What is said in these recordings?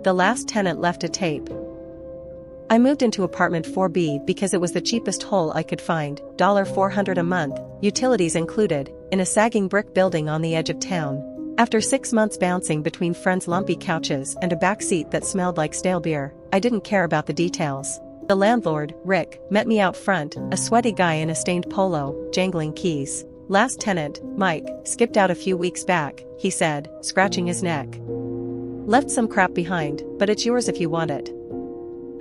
The last tenant left a tape. I moved into apartment 4B because it was the cheapest hole I could find, $400 a month, utilities included, in a sagging brick building on the edge of town. After 6 months bouncing between friends' lumpy couches and a back seat that smelled like stale beer, I didn't care about the details. The landlord, Rick, met me out front, a sweaty guy in a stained polo, jangling keys. Last tenant, Mike, skipped out a few weeks back, he said, scratching his neck. Left some crap behind, but it's yours if you want it.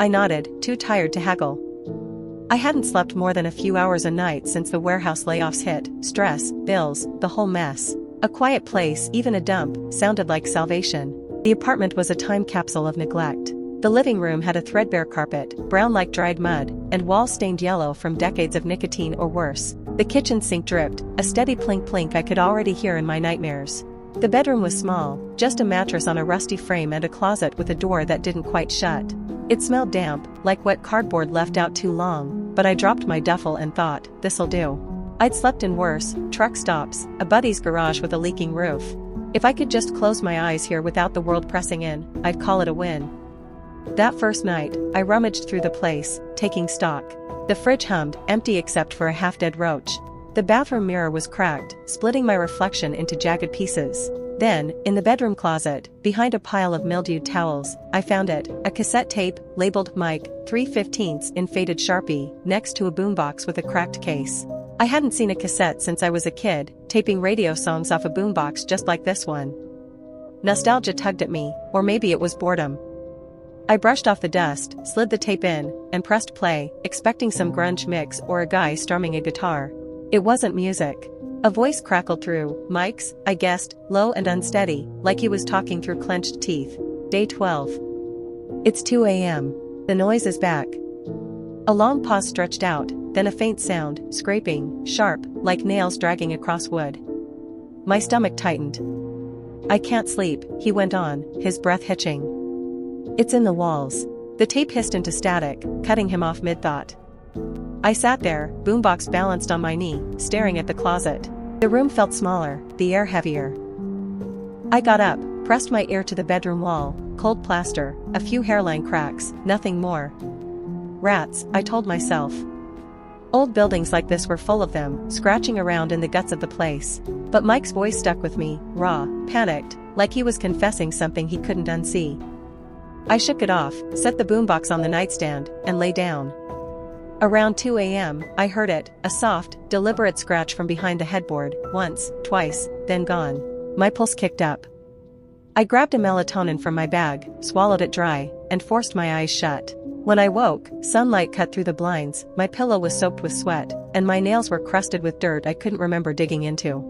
I nodded, too tired to haggle. I hadn't slept more than a few hours a night since the warehouse layoffs hit, stress, bills, the whole mess. A quiet place, even a dump, sounded like salvation. The apartment was a time capsule of neglect. The living room had a threadbare carpet, brown like dried mud, and walls stained yellow from decades of nicotine or worse. The kitchen sink dripped, a steady plink-plink I could already hear in my nightmares. The bedroom was small, just a mattress on a rusty frame and a closet with a door that didn't quite shut. It smelled damp, like wet cardboard left out too long, but I dropped my duffel and thought, this'll do. I'd slept in worse, truck stops, a buddy's garage with a leaking roof. If I could just close my eyes here without the world pressing in, I'd call it a win. That first night, I rummaged through the place, taking stock. The fridge hummed, empty except for a half-dead roach. The bathroom mirror was cracked, splitting my reflection into jagged pieces. Then, in the bedroom closet, behind a pile of mildewed towels, I found it, a cassette tape, labeled Mike, 3/15 in faded Sharpie, next to a boombox with a cracked case. I hadn't seen a cassette since I was a kid, taping radio songs off a boombox just like this one. Nostalgia tugged at me, or maybe it was boredom. I brushed off the dust, slid the tape in, and pressed play, expecting some grunge mix or a guy strumming a guitar. It wasn't music. A voice crackled through, Mike's, I guessed, low and unsteady, like he was talking through clenched teeth. Day 12. It's 2 a.m. The noise is back. A long pause stretched out, then a faint sound, scraping, sharp, like nails dragging across wood. My stomach tightened. I can't sleep, he went on, his breath hitching. It's in the walls. The tape hissed into static, cutting him off mid-thought. I sat there, boombox balanced on my knee, staring at the closet. The room felt smaller, the air heavier. I got up, pressed my ear to the bedroom wall, cold plaster, a few hairline cracks, nothing more. Rats, I told myself. Old buildings like this were full of them, scratching around in the guts of the place. But Mike's voice stuck with me, raw, panicked, like he was confessing something he couldn't unsee. I shook it off, set the boombox on the nightstand, and lay down. Around 2 a.m., I heard it, a soft, deliberate scratch from behind the headboard, once, twice, then gone. My pulse kicked up. I grabbed a melatonin from my bag, swallowed it dry, and forced my eyes shut. When I woke, sunlight cut through the blinds, my pillow was soaked with sweat, and my nails were crusted with dirt I couldn't remember digging into.